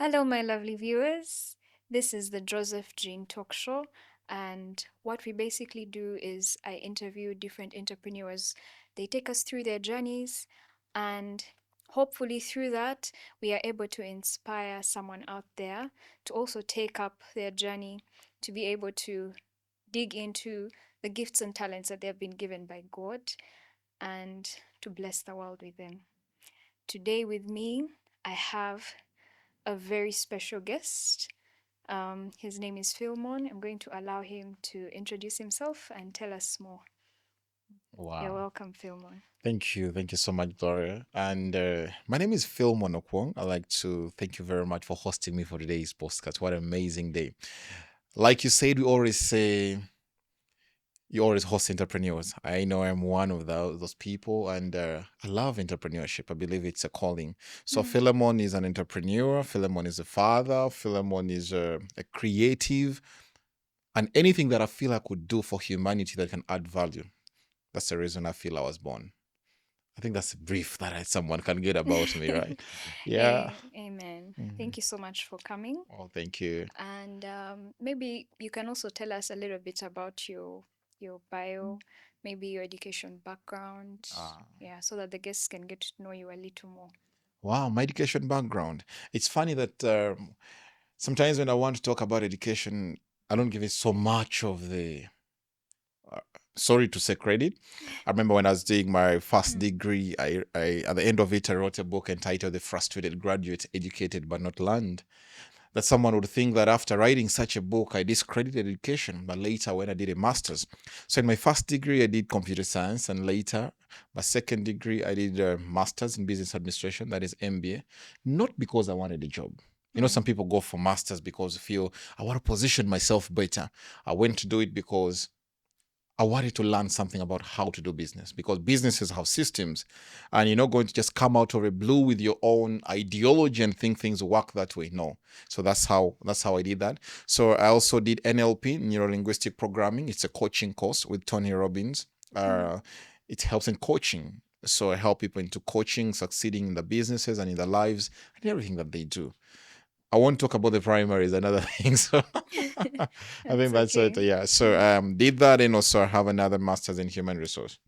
Hello, my lovely viewers. This is the Joseph Jean Talk Show, and what we basically do is I interview different entrepreneurs. They take us through their journeys, and hopefully, through that, we are able to inspire someone out there to also take up their journey, to be able to dig into the gifts and talents that they have been given by God, and to bless the world with them. Today, with me, I have a very special guest. His name is Philmon. I'm going to allow him to introduce himself and tell us more. You're Wow. welcome, Philmon. Thank you. Thank you so much, Gloria. And my name is Philmon Okwong. I'd like to thank you very much for hosting me for today's podcast. What an amazing day. Like you said, we always say you always host entrepreneurs. I know I'm one of those people, and I love entrepreneurship. I believe it's a calling. So Mm. Philemon is an entrepreneur. Philemon is a father. Philemon is a creative. And anything that I feel I could do for humanity that can add value. That's the reason I feel I was born. I think that's a brief that someone can get about me, right? Yeah. Amen. Mhm. Thank you so much for coming. Oh, thank you. And maybe you can also tell us a little bit about your bio, maybe your education background. Ah, Yeah, so that the guests can get to know you a little more. wow, my education background. It's funny that sometimes when I want to talk about education, I don't give it so much of the, uh, sorry to say, credit. I remember when I was doing my first Mm. degree, I at the end of it, I wrote a book entitled "The Frustrated Graduate, Educated but Not Learned." That someone would think that after writing such a book, I discredited education. But later, when I did a master's, so in my first degree, I did computer science, and later, my second degree, I did a master's in business administration, that is MBA, not because I wanted a job. You know, Mm. some people go for masters because they feel I want to position myself better. I went to do it because I wanted to learn something about how to do business because businesses have systems, and you're not going to just come out of a blue with your own ideology and think things work that way. No. So that's how I did that. So I also did NLP, neuro linguistic programming. It's a coaching course with Tony Robbins. Mm. Uh, it helps in coaching. So I help people into coaching, succeeding in their businesses and in their lives and everything that they do. I won't talk about the primaries and other things. So I That's think that's it. okay. Yeah. So Mm. did that and also I have another master's in human resource.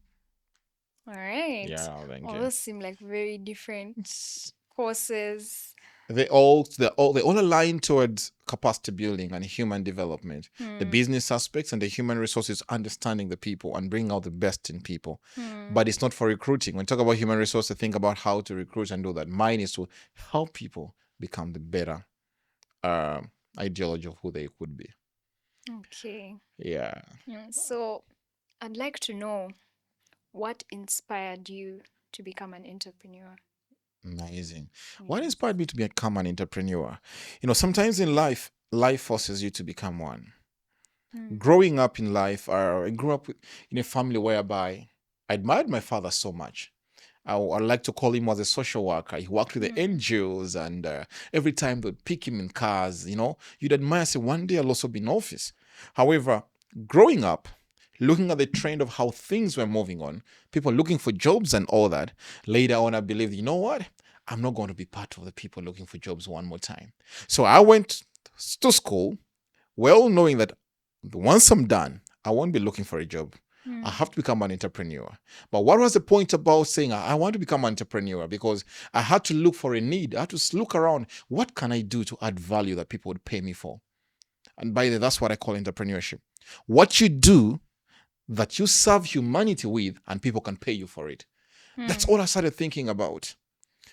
All right. Yeah, thank Well, you. those seem like very different courses. They all align towards capacity building and human development. The Hmm. business aspects and the human resources understanding the people and bring out the best in people. Hmm. But it's not for recruiting. When you talk about human resources, think about how to recruit and do that. Mine is to help people become the better ideology of who they could be. Okay. Yeah. So I'd like to know what inspired you to become an entrepreneur. Amazing. What Yes. inspired me to become an entrepreneur? Sometimes in life forces you to become one. Hmm. Growing up in life, I grew up in a family whereby I admired my father so much. I like to call him as a social worker. He worked with the Hmm. NGOs, and every time they'd pick him in cars, you'd admire, say, one day I'll also be in office. However, growing up, looking at the trend of how things were moving on, people looking for jobs and all that, later on, I believed, you know what? I'm not going to be part of the people looking for jobs one more time. So I went to school, well knowing that once I'm done, I won't be looking for a job. I Hmm. have to become an entrepreneur. But what was the point about saying I want to become an entrepreneur? Because I had to look for a need. I had to look around. What can I do to add value that people would pay me for? And by the way, that's what I call entrepreneurship. What you do that you serve humanity with, and people can pay you for it. That's Hmm. all I started thinking about.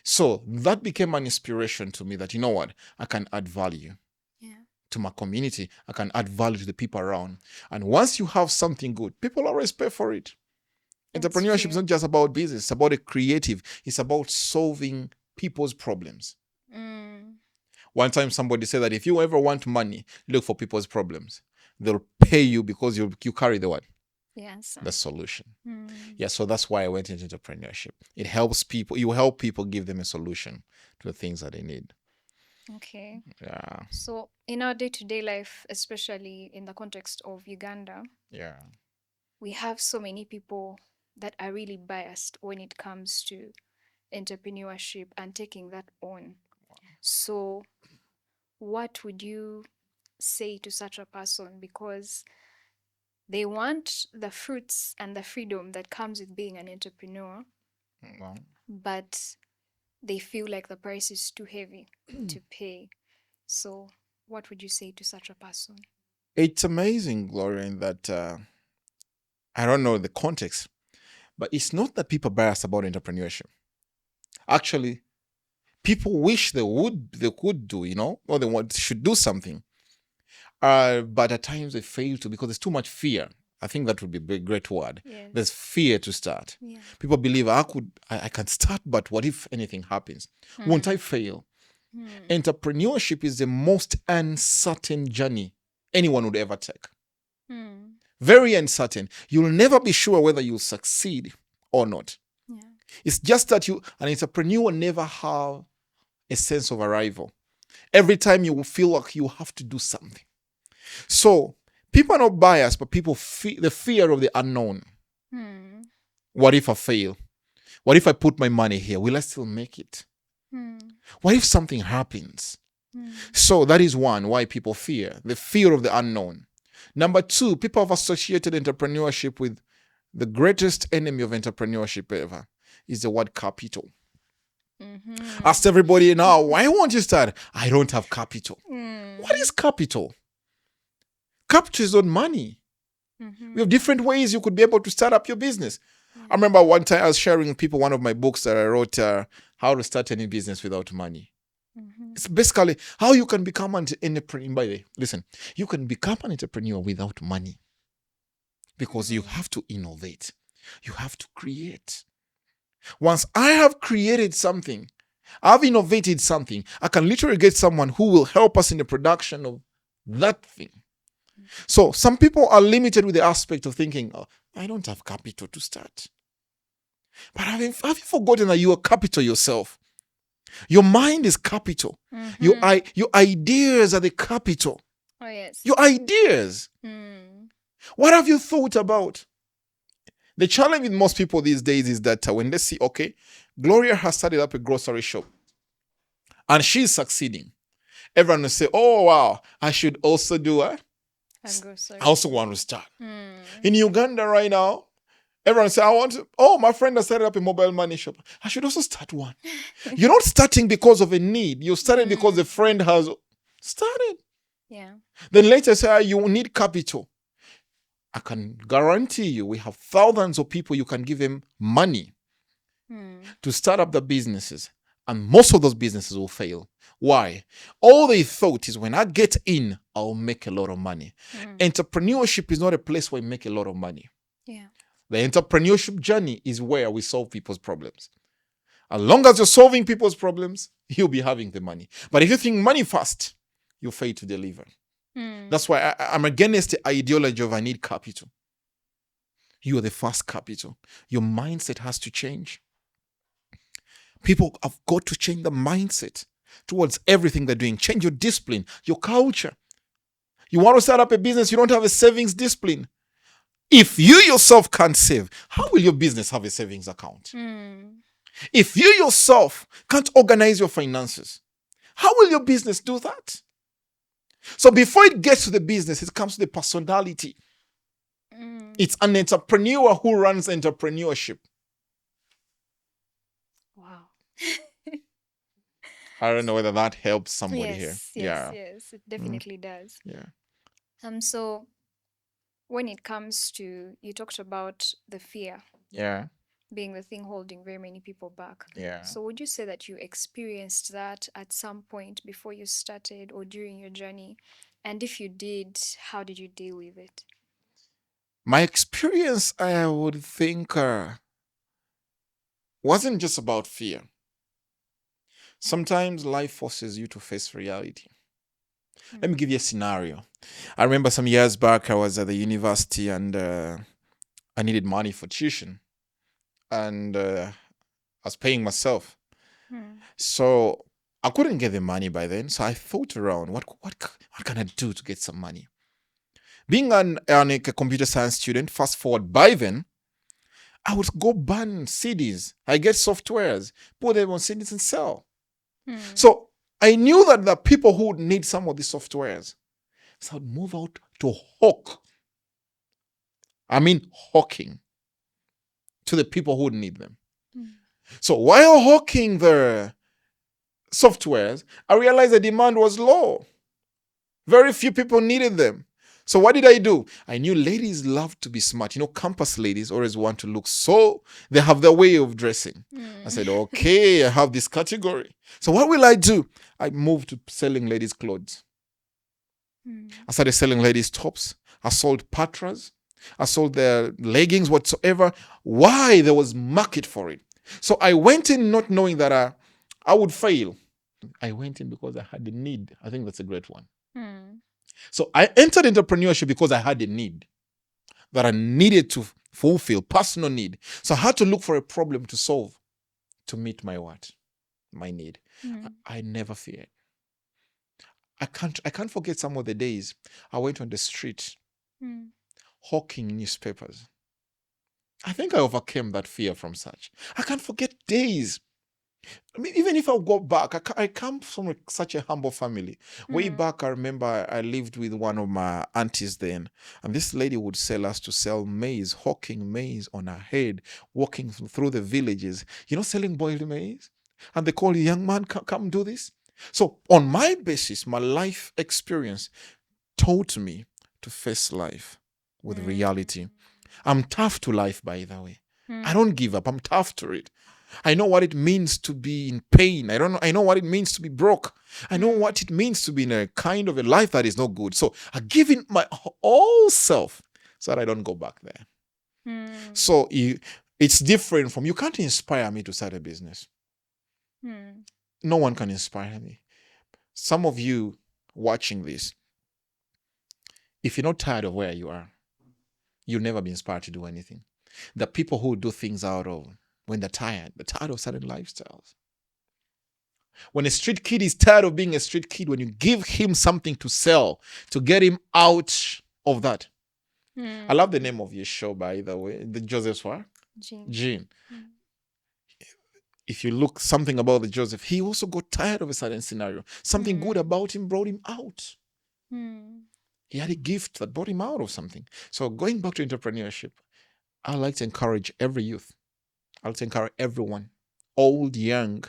So that became an inspiration to me that, you know what, I can add value Yeah. to my community. I can add value to the people around. And once you have something good, people always pay for it. That's Entrepreneurship is true. not just about business, it's about a creative, it's about solving people's problems. Hmm. One time somebody said that if you ever want money, look for people's problems. They'll pay you because you carry the what? Yes. The solution. Hmm. Yeah, so that's why I went into entrepreneurship. It helps people, you help people, give them a solution to the things that they need. Okay. Yeah. So in our day-to-day life, especially in the context of Uganda, Yeah. we have so many people that are really biased when it comes to entrepreneurship and taking that on. So what would you say to such a person? Because they want the fruits and the freedom that comes with being an entrepreneur, Well, but they feel like the price is too heavy to pay. So, what would you say to such a person? it's amazing, Gloria, in that I don't know the context, but it's not that people are biased about entrepreneurship. Actually, people wish they could do, or they should do something. But at times they fail to because there's too much fear. I think that would be a great word. Yes. There's fear to start. Yeah. People believe I can start, but what if anything happens? Won't I fail? Entrepreneurship is the most uncertain journey anyone would ever take. Very uncertain. You'll never be sure whether you'll succeed or not. Yeah. It's just that an entrepreneur never have a sense of arrival. Every time you will feel like you have to do something. So people are not biased, but people feel the fear of the unknown. What if I fail? What if I put my money here? Will I still make it? What if something happens? So that is one why people fear, the fear of the unknown. Number two, people have associated entrepreneurship with the greatest enemy of entrepreneurship ever is the word capital. Ask everybody now, why won't you start? I don't have capital. What is capital? Capital is not money. We have different ways you could be able to start up your business. I remember one time I was sharing with people one of my books that I wrote, How to Start Any Business Without Money. It's basically how you can become an entrepreneur. By the way, listen, you can become an entrepreneur without money because you have to innovate. You have to create. Once I have created something, I've innovated something, I can literally get someone who will help us in the production of that thing. So some people are limited with the aspect of thinking, oh, I don't have capital to start. But have you forgotten that you are capital yourself? Your mind is capital. Your ideas are the capital. Oh, yes. Your ideas. What have you thought about? The challenge with most people these days is that when they see, okay, Gloria has started up a grocery shop and she's succeeding, everyone will say, oh, wow, I should also do it. I also want to start. In Uganda right now, everyone say, my friend has started up a mobile money shop. I should also start one. You're not starting because of a need. You started because a friend has started. Yeah. Then later say, you need capital. I can guarantee you, we have thousands of people you can give them money to start up the businesses. And most of those businesses will fail. Why? All they thought is when I get in, I'll make a lot of money. Entrepreneurship is not a place where you make a lot of money. Yeah. The entrepreneurship journey is where we solve people's problems. As long as you're solving people's problems, you'll be having the money. But if you think money first, you'll fail to deliver. That's why I'm against the ideology of I need capital. You are the first capital. Your mindset has to change. People have got to change the mindset towards everything they're doing. Change your discipline, your culture. You want to start up a business, you don't have a savings discipline. If you yourself can't save, how will your business have a savings account? If you yourself can't organize your finances, how will your business do that? So before it gets to the business, it comes to the personality. It's an entrepreneur who runs entrepreneurship. Wow. I don't know whether that helps somebody here. Yes, it definitely does. Yeah. So when it comes to, you talked about the fear Yeah. being the thing holding very many people back. Yeah. So would you say that you experienced that at some point before you started or during your journey? And if you did, how did you deal with it? My experience, I would think, wasn't just about fear. Sometimes life forces you to face reality. Let me give you a scenario. I remember some years back, I was at the university and I needed money for tuition. And I was paying myself. So I couldn't get the money by then. So I thought around, what can I do to get some money? Being a computer science student, fast forward by then, I would go burn CDs. I get softwares, put them on CDs and sell. So I knew that the people who would need some of these softwares. So I'd move out to hawk. I mean, hawking to the people who would need them. So while hawking the softwares, I realized the demand was low. Very few people needed them. So what did I do? I knew ladies love to be smart. Campus ladies always want to look so, they have their way of dressing. I said, okay, I have this category. So what will I do? I moved to selling ladies' clothes. I started selling ladies' tops. I sold patras. I sold their leggings, whatsoever. Why? There was market for it. So I went in not knowing that I would fail. I went in because I had a need. I think that's a great one. So I entered entrepreneurship because I had a need that I needed to fulfill, personal need. So I had to look for a problem to solve to meet my what? My need. I never feared. I can't forget some of the days I went on the street hawking newspapers. I think I overcame that fear from such. I can't forget days. I mean, even if I go back, I come from such a humble family. Way back, I remember I lived with one of my aunties then, and this lady would sell maize, hawking maize on her head, walking through the villages, selling boiled maize. And they call you, young man, come do this. So on my basis, my life experience taught me to face life with reality. I'm tough to life, by the way. I don't give up. I'm tough to it. I know what it means to be in pain. I know what it means to be broke. I know what it means to be in a kind of a life that is not good. So I give in my whole self so that I don't go back there. So it's different from, you can't inspire me to start a business. No one can inspire me. Some of you watching this, if you're not tired of where you are, you'll never be inspired to do anything. The people who do things out of when they're tired of certain lifestyles. When a street kid is tired of being a street kid, when you give him something to sell to get him out of that. I love the name of your show, by the way, the Joseph's what? Gene. If you look something about the Joseph, he also got tired of a certain scenario. Something good about him brought him out. He had a gift that brought him out of something. So going back to entrepreneurship, I like to encourage every youth. I like to encourage everyone, old, young,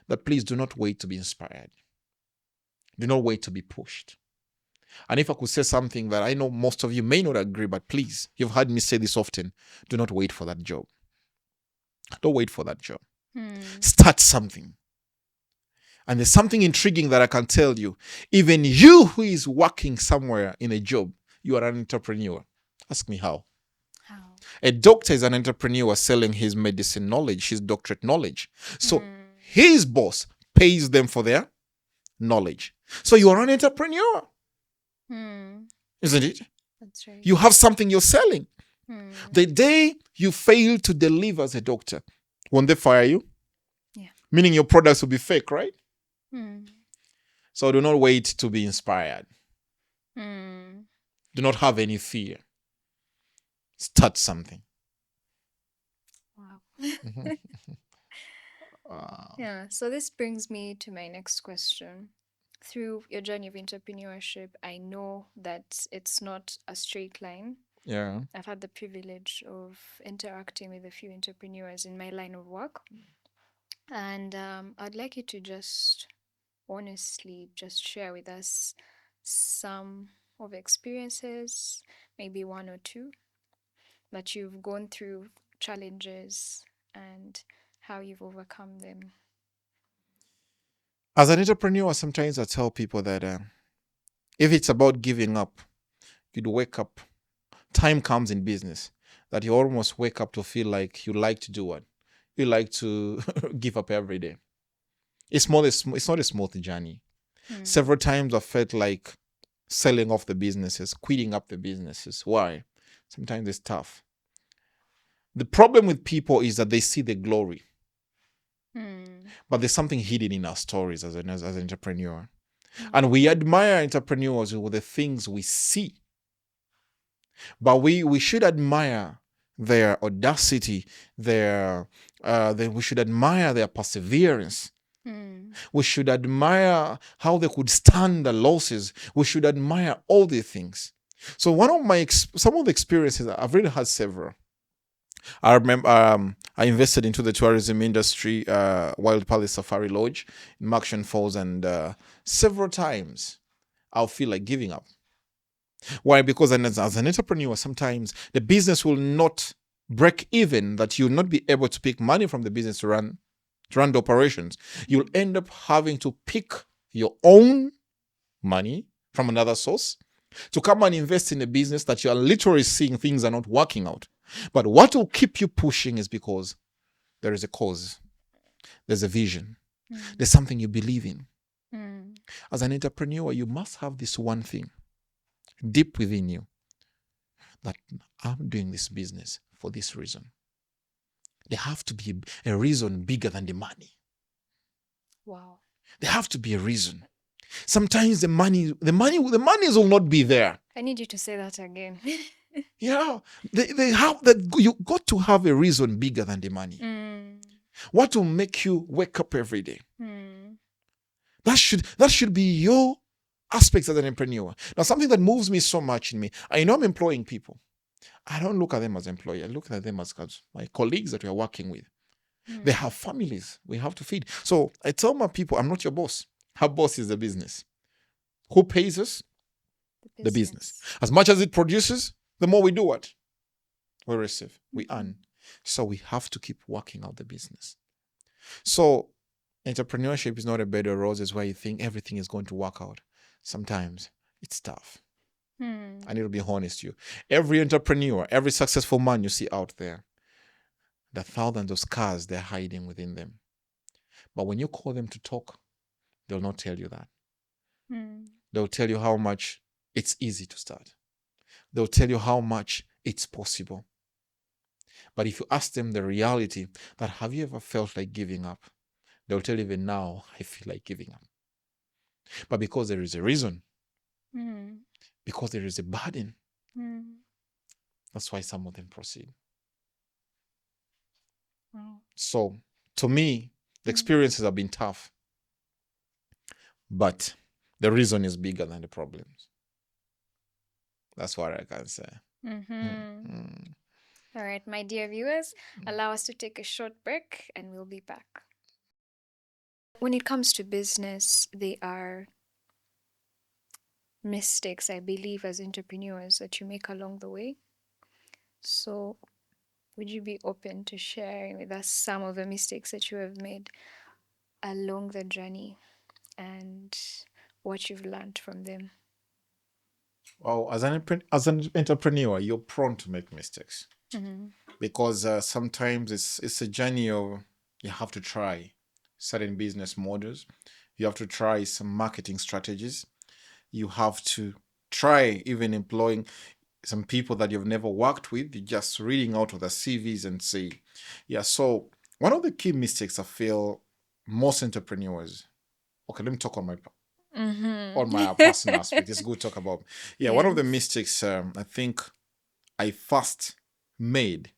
that please do not wait to be inspired. Do not wait to be pushed. And if I could say something that I know most of you may not agree, but please, you've heard me say this often, do not wait for that job. Don't wait for that job. Start something. And there's something intriguing that I can tell you. Even you who is working somewhere in a job, you are an entrepreneur. Ask me how. A doctor is an entrepreneur selling his medicine knowledge, his doctorate knowledge. So his boss pays them for their knowledge. So you are an entrepreneur. Isn't it? That's right. You have something you're selling. The day you fail to deliver as a doctor, won't they fire you? Yeah. Meaning your products will be fake, right? So do not wait to be inspired. Do not have any fear. Start something. Wow. Wow. Yeah, so this brings me to my next question. Through your journey of entrepreneurship, I know that it's not a straight line. Yeah. I've had the privilege of interacting with a few entrepreneurs in my line of work. And I'd like you to just honestly just share with us some of experiences, maybe one or two, that you've gone through challenges and how you've overcome them. As an entrepreneur, sometimes I tell people that if it's about giving up, you'd wake up. Time comes in business that you almost wake up to feel like you like to do what? You like to give up every day. It's not a smooth journey. Several times I felt like selling off the businesses, quitting up the businesses. Why? Sometimes it's tough. The problem with people is that they see the glory. But there's something hidden in our stories as an entrepreneur. And we admire entrepreneurs with the things we see. But we should admire their audacity, we should admire their perseverance. We should admire how they could stand the losses. We should admire all these things. So one of my some of the experiences, I've really had several. I remember I invested into the tourism industry, Wild Palace Safari Lodge in Maction Falls, and several times I'll feel like giving up. Why? Because as an entrepreneur, sometimes the business will not break even, that you'll not be able to pick money from the business to run the operations. You'll end up having to pick your own money from another source to come and invest in a business that you are literally seeing things are not working out. But what will keep you pushing is because there is a cause, there's a vision, there's something you believe in. As an entrepreneur, you must have this one thing deep within you, that I'm doing this business for this reason. There have to be a reason bigger than the money. Wow. There have to be a reason. Sometimes the money will not be there. I need you to say that again. Yeah, they have that. You got to have a reason bigger than the money. What will make you wake up every day? That should be your aspects as an entrepreneur. Now, something that moves me so much in me, I know I'm employing people. I don't look at them as employees. I look at them as my colleagues that we are working with. They have families we have to feed. So I tell my people, I'm not your boss. Our boss is the business. Who pays us? The business. As much as it produces, the more we do what? We receive, we earn. So we have to keep working out the business. So entrepreneurship is not a bed of roses where you think everything is going to work out. Sometimes it's tough. I need to be honest with you. Every entrepreneur, every successful man you see out there, the thousands of scars they're hiding within them. But when you call them to talk, they'll not tell you that. They'll tell you how much it's easy to start. They'll tell you how much it's possible. But if you ask them the reality, that have you ever felt like giving up? They'll tell you, even now, I feel like giving up. But because there is a reason, because there is a burden, that's why some of them proceed. So, to me, the experiences have been tough. But the reason is bigger than the problems. That's what I can say. All right, my dear viewers, allow us to take a short break and we'll be back. When it comes to business, there are mistakes, I believe, as entrepreneurs that you make along the way. So, would you be open to sharing with us some of the mistakes that you have made along the journey and what you've learned from them? Well, as an entrepreneur, you're prone to make mistakes because sometimes it's a journey of, you have to try certain business models. You have to try some marketing strategies. You have to try even employing some people that you've never worked with. You're just reading out of the CVs and say, yeah. So one of the key mistakes I feel most entrepreneurs, okay, let me talk on my personal aspect. It's good to talk about. Yeah, one of the mistakes I think I first made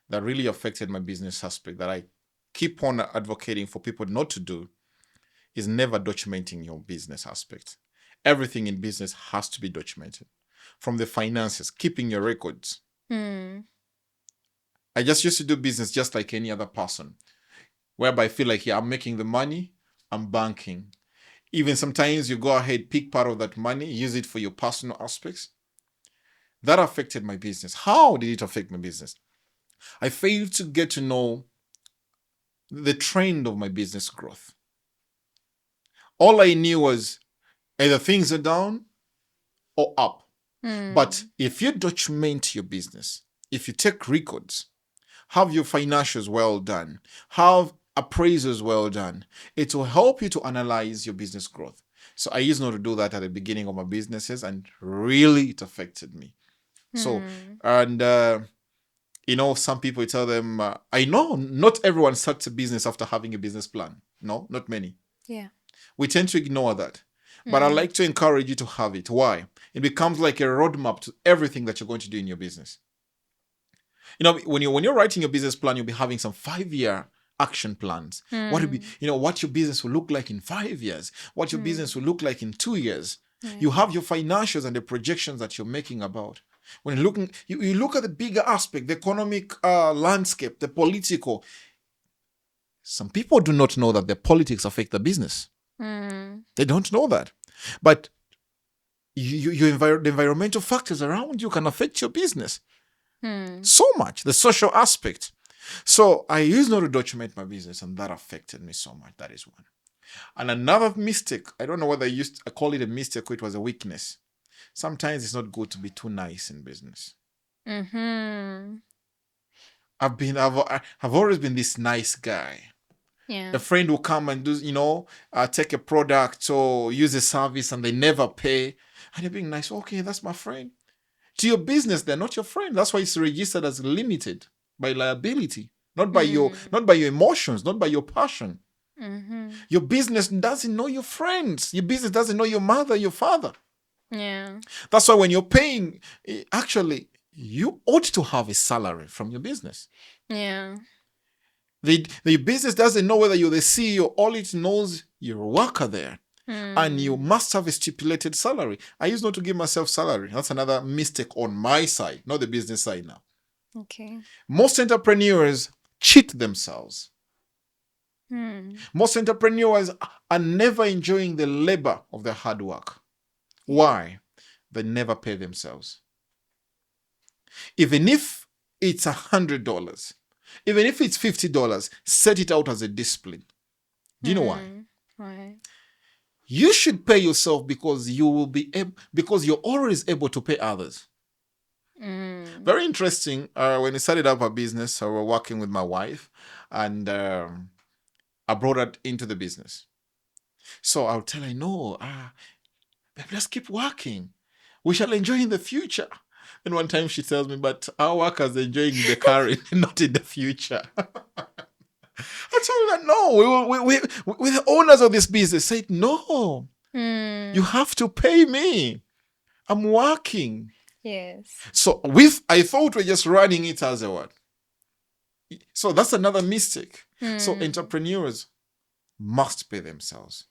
that really affected my business aspect, that I keep on advocating for people not to do, is never documenting your business aspect. Everything in business has to be documented. From the finances, keeping your records. I just used to do business just like any other person, whereby I feel like, yeah, I'm making the money, I'm banking. Even sometimes you go ahead, pick part of that money, use it for your personal aspects. That affected my business. How did it affect my business? I failed to get to know the trend of my business growth. All I knew was either things are down or up. But if you document your business, if you take records, have your financials well done, have appraisals well done, it will help you to analyze your business growth. So I used not to do that at the beginning of my businesses, and really it affected me. So, and some people tell them, I know not everyone starts a business after having a business plan. No, not many. Yeah. We tend to ignore that. But I'd like to encourage you to have it. Why? It becomes like a roadmap to everything that you're going to do in your business. When you're writing your business plan, you'll be having some 5-year action plans. What will be, what your business will look like in 5 years, what your business will look like in 2 years. Yeah. You have your financials and the projections that you're making about. When you're looking, you look at the bigger aspect, the economic landscape, the political. Some people do not know that the politics affect the business. They don't know that. But the environmental factors around you can affect your business so much, the social aspect. So I used not to document my business, and that affected me so much. That is one. And another mistake, I don't know whether I call it a mistake or it was a weakness. Sometimes it's not good to be too nice in business. I've always been this nice guy. Yeah. A friend will come and do, take a product or use a service and they never pay. And you're being nice. Okay, that's my friend. To your business, they're not your friend. That's why it's registered as limited by liability, not by your emotions, not by your passion. Your business doesn't know your friends. Your business doesn't know your mother, your father. Yeah. That's why when you're paying, actually, you ought to have a salary from your business. Yeah. The business doesn't know whether you're the CEO. All it knows, you're a worker there. And you must have a stipulated salary. I used not to give myself salary. That's another mistake on my side, not the business side now. Okay. Most entrepreneurs cheat themselves. Most entrepreneurs are never enjoying the labor of their hard work. Why? They never pay themselves. Even if it's $100, even if it's $50, set it out as a discipline. Do you know why? Why? You should pay yourself because because you're always able to pay others. Very interesting. When I started up a business, I was working with my wife, and I brought her into the business. So I'll tell her, no, babe, let's keep working. We shall enjoy in the future. And one time she tells me, but our workers are enjoying the current, not in the future. I told her, no, we're the owners of this business. Said, no, you have to pay me. I'm working. Yes. So I thought we're just running it as a what? So that's another mistake. So entrepreneurs must pay themselves.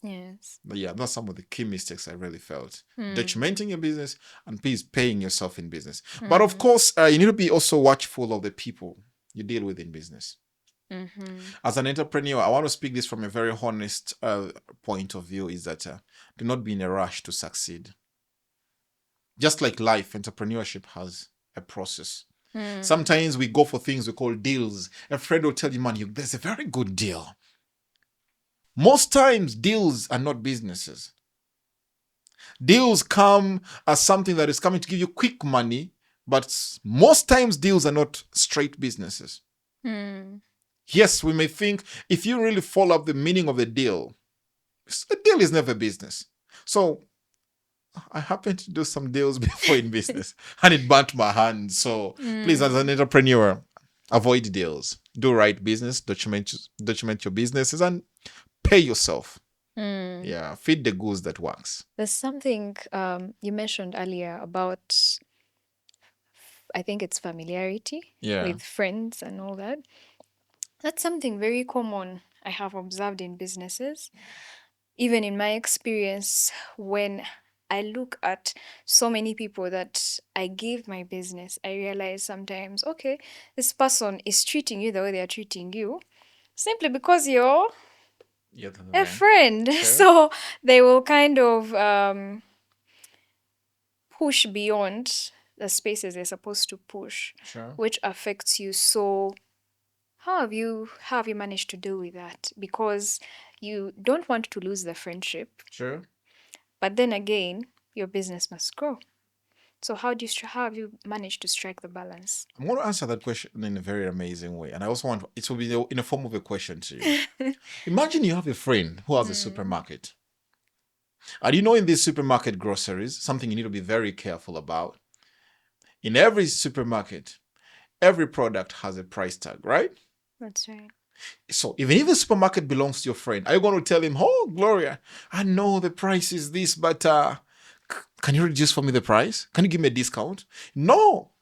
Yes. But yeah, that's some of the key mistakes I really felt. Documenting your business and please paying yourself in business. But of course, you need to be also watchful of the people you deal with in business. As an entrepreneur, I want to speak this from a very honest point of view, is that do not be in a rush to succeed. Just like life, entrepreneurship has a process. Sometimes we go for things we call deals. A friend will tell you, man, there's a very good deal. Most times, deals are not businesses. Deals come as something that is coming to give you quick money, but most times deals are not straight businesses. Yes, we may think if you really follow up the meaning of the deal, a deal is never business. So I happened to do some deals before in business and it burnt my hand. So please, as an entrepreneur, avoid deals. Do right business, document your businesses and pay yourself. Yeah, feed the goose that works. There's something you mentioned earlier about, I think it's familiarity with friends and all that. That's something very common I have observed in businesses. Even in my experience, when I look at so many people that I give my business, I realize sometimes, okay, this person is treating you the way they are treating you simply because you're a friend. Sure. So they will kind of push beyond the spaces they're supposed to push, Sure. which affects you. So how have you managed to deal with that? Because you don't want to lose the friendship, Sure. but then again, your business must grow. So how have you managed to strike the balance? I'm going to answer that question in a very amazing way. And I also want it will be in a form of a question to you. Imagine you have a friend who has a supermarket. And you know, in these supermarket groceries, something you need to be very careful about. In every supermarket, every product has a price tag, right? That's right. So even if the supermarket belongs to your friend, are you going to tell him, oh, Gloria, I know the price is this, but can you reduce for me the price? Can you give me a discount? No.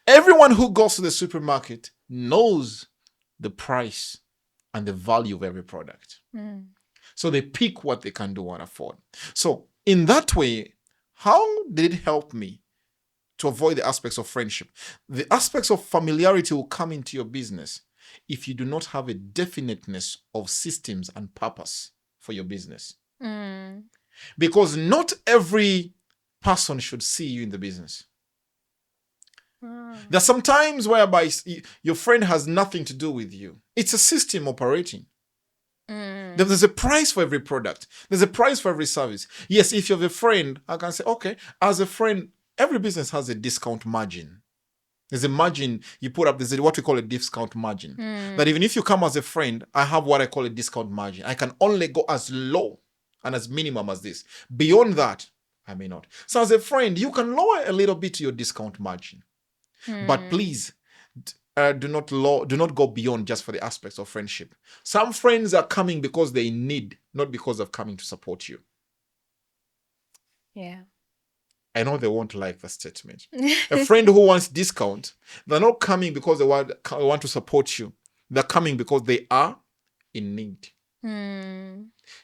Everyone who goes to the supermarket knows the price, and the value of every product. So they pick what they can do and afford. So in that way, how did it help me to avoid the aspects of friendship? The aspects of familiarity will come into your business if you do not have a definiteness of systems and purpose for your business. Because not every person should see you in the business. There's some times whereby your friend has nothing to do with you. It's a system operating. There's a price for every product. There's a price for every service. Yes, if you have a friend, I can say, okay, as a friend, every business has a discount margin. There's a margin you put up. There's what we call a discount margin. That even if you come as a friend, I have what I call a discount margin. I can only go as low and as minimum as this. Beyond that, I may not. So as a friend, you can lower a little bit your discount margin. But please, do not go beyond just for the aspects of friendship. Some friends are coming because they need, not because of coming to support you. Yeah. I know they won't like the statement. A friend who wants discount, they're not coming because they want to support you. They're coming because they are in need.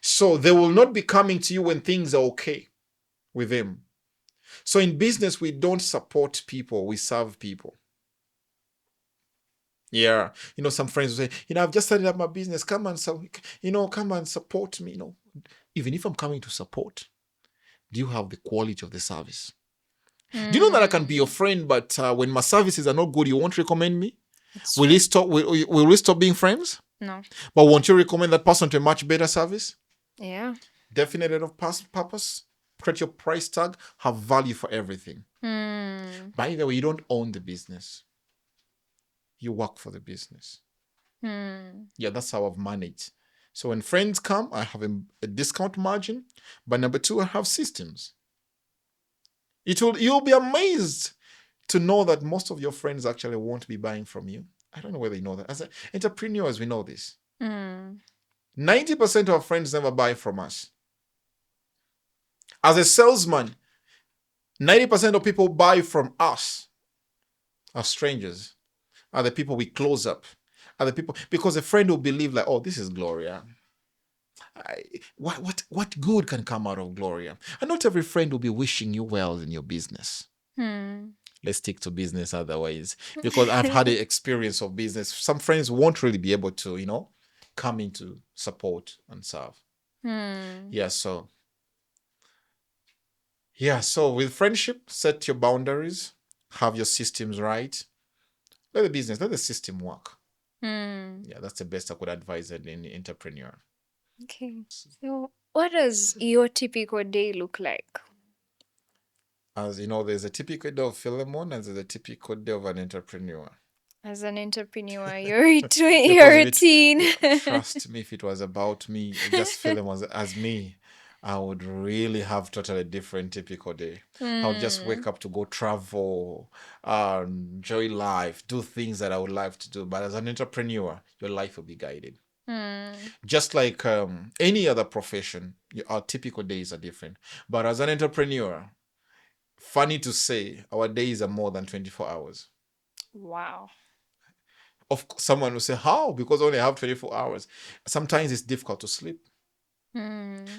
So they will not be coming to you when things are okay with them. So in business, we don't support people, we serve people. Yeah. Some friends will say, I've just started up my business. Come and come and support me. Even if I'm coming to support, do you have the quality of the service? Do you know that I can be your friend, but when my services are not good, you won't recommend me? Will we stop being friends? No. But won't you recommend that person to a much better service? Yeah. Definite of purpose. Create your price tag. Have value for everything. By the way, you don't own the business. You work for the business. Yeah, that's how I've managed. So when friends come, I have a discount margin. But number two, I have systems. You'll be amazed to know that most of your friends actually won't be buying from you. I don't know whether you know that. As entrepreneurs, we know this. 90% of our friends never buy from us. As a salesman, 90% of people buy from us. Are strangers. Are the people we close up. Are the people, because a friend will believe like, oh, this is Gloria. What good can come out of Gloria? And not every friend will be wishing you well in your business. Let's stick to business otherwise, because I've had the experience of business. Some friends won't really be able to, come in to support and serve. So with friendship, set your boundaries, have your systems right. Let the system work. Yeah, that's the best I could advise an entrepreneur. Okay. So what does your typical day look like? As you know, there's a typical day of Philmon and there's a typical day of an entrepreneur. As an entrepreneur, your routine. Trust me, if it was about me, just Philmon as me, I would really have totally different typical day. I would just wake up to go travel, enjoy life, do things that I would like to do. But as an entrepreneur, your life will be guided. Just like any other profession, our typical days are different. But as an entrepreneur, funny to say, our days are more than 24 hours. Wow. Someone will say, how? Because I only have 24 hours. Sometimes it's difficult to sleep.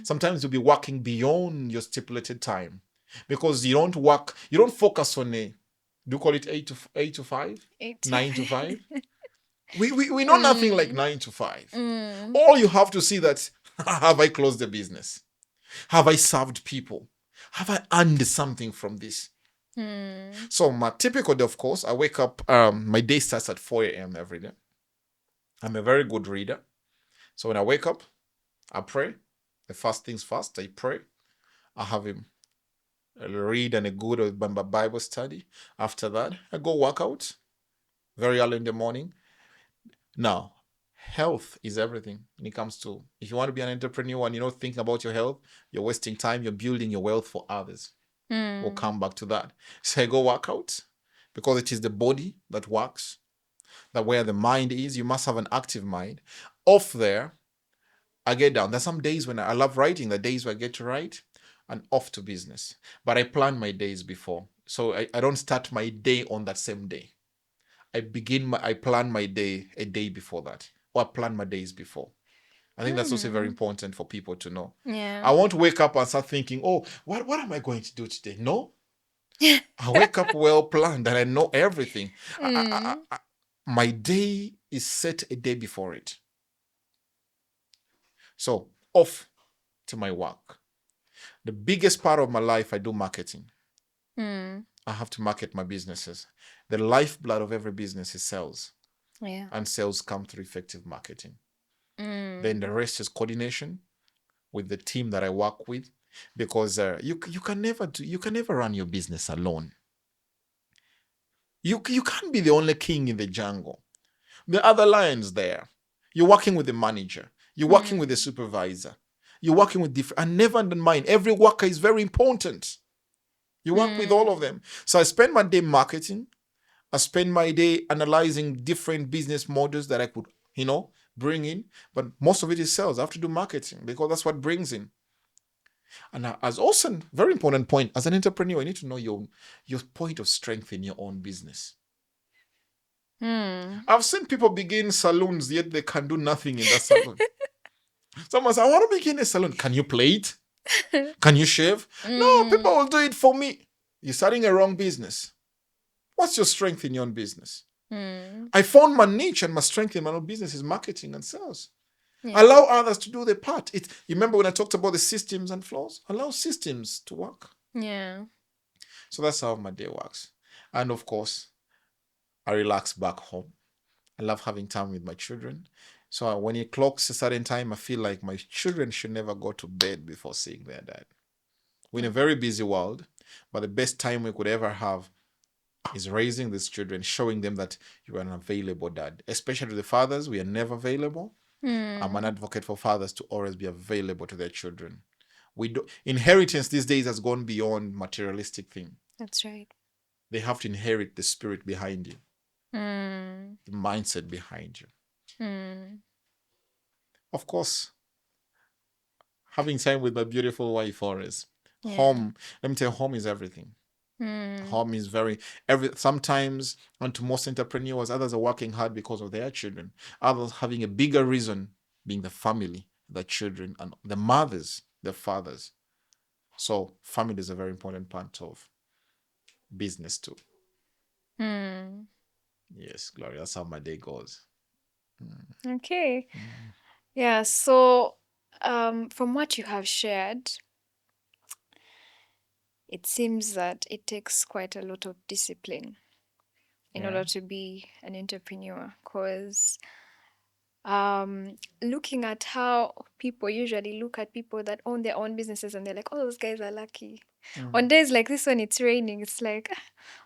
Sometimes you'll be working beyond your stipulated time because you don't focus on do you call it 8 to 5? 9 to 5? We know nothing like 9 to 5. All you have to see that, have I closed the business? Have I served people? Have I earned something from this? So my typical day, of course, I wake up, my day starts at 4 a.m. every day. I'm a very good reader. So when I wake up, I pray. The first things first, I pray. I have a read and a good Bible study. After that, I go work out very early in the morning. Now, health is everything when it comes to, if you want to be an entrepreneur and you're not thinking about your health, you're wasting time, you're building your wealth for others. We'll come back to that. So I go work out because it is the body that works. That where the mind is, you must have an active mind. Off there, I get down. There's some days when I love writing, the days where I get to write, and off to business. But I plan my days before. So I don't start my day on that same day. I plan my day a day before that, or I plan my days before. I think that's also very important for people to know. Yeah. I won't wake up and start thinking, oh, what am I going to do today? No, I wake up well planned and I know everything. My day is set a day before it. So off to my work. The biggest part of my life, I do marketing. I have to market my businesses. The lifeblood of every business is sales, Yeah. and sales come through effective marketing. Then the rest is coordination with the team that I work with, because you can never run your business alone. You can't be the only king in the jungle. There are other lions there. You're working with the manager. You're working with the supervisor. You're working with different, and never undermine. Every worker is very important. You work with all of them. So I spend my day marketing. I spend my day analyzing different business models that I could, bring in. But most of it is sales. I have to do marketing because that's what brings in. And as also a very important point, as an entrepreneur, you need to know your point of strength in your own business. I've seen people begin salons, yet they can do nothing in that salon. Someone says, I want to begin a salon. Can you plate? Can you shave? No, people will do it for me. You're starting a wrong business. What's your strength in your own business? I found my niche, and my strength in my own business is marketing and sales. Yeah. Allow others to do their part. You remember when I talked about the systems and flows? Allow systems to work. Yeah. So that's how my day works. And of course, I relax back home. I love having time with my children. So when it clocks a certain time, I feel like my children should never go to bed before seeing their dad. We're in a very busy world, but the best time we could ever have is raising these children, showing them that you are an available dad. Especially to the fathers, we are never available. I'm an advocate for fathers to always be available to their children. Inheritance these days has gone beyond materialistic thing. That's right. They have to inherit the spirit behind you, Mm. the mindset behind you. Mm. Of course, having time with my beautiful wife always. Yeah. Home, let me tell you, home is everything. Mm. Home is sometimes, and to most entrepreneurs, others are working hard because of their children. Others having a bigger reason being the family, the children, and the mothers, the fathers. So family is a very important part of business too. Mm. Yes, Gloria, that's how my day goes. Okay. Yeah. So, from what you have shared, it seems that it takes quite a lot of discipline in Yeah. order to be an entrepreneur. Because looking at how people usually look at people that own their own businesses and they're like, oh, those guys are lucky. On days like this when it's raining, it's like,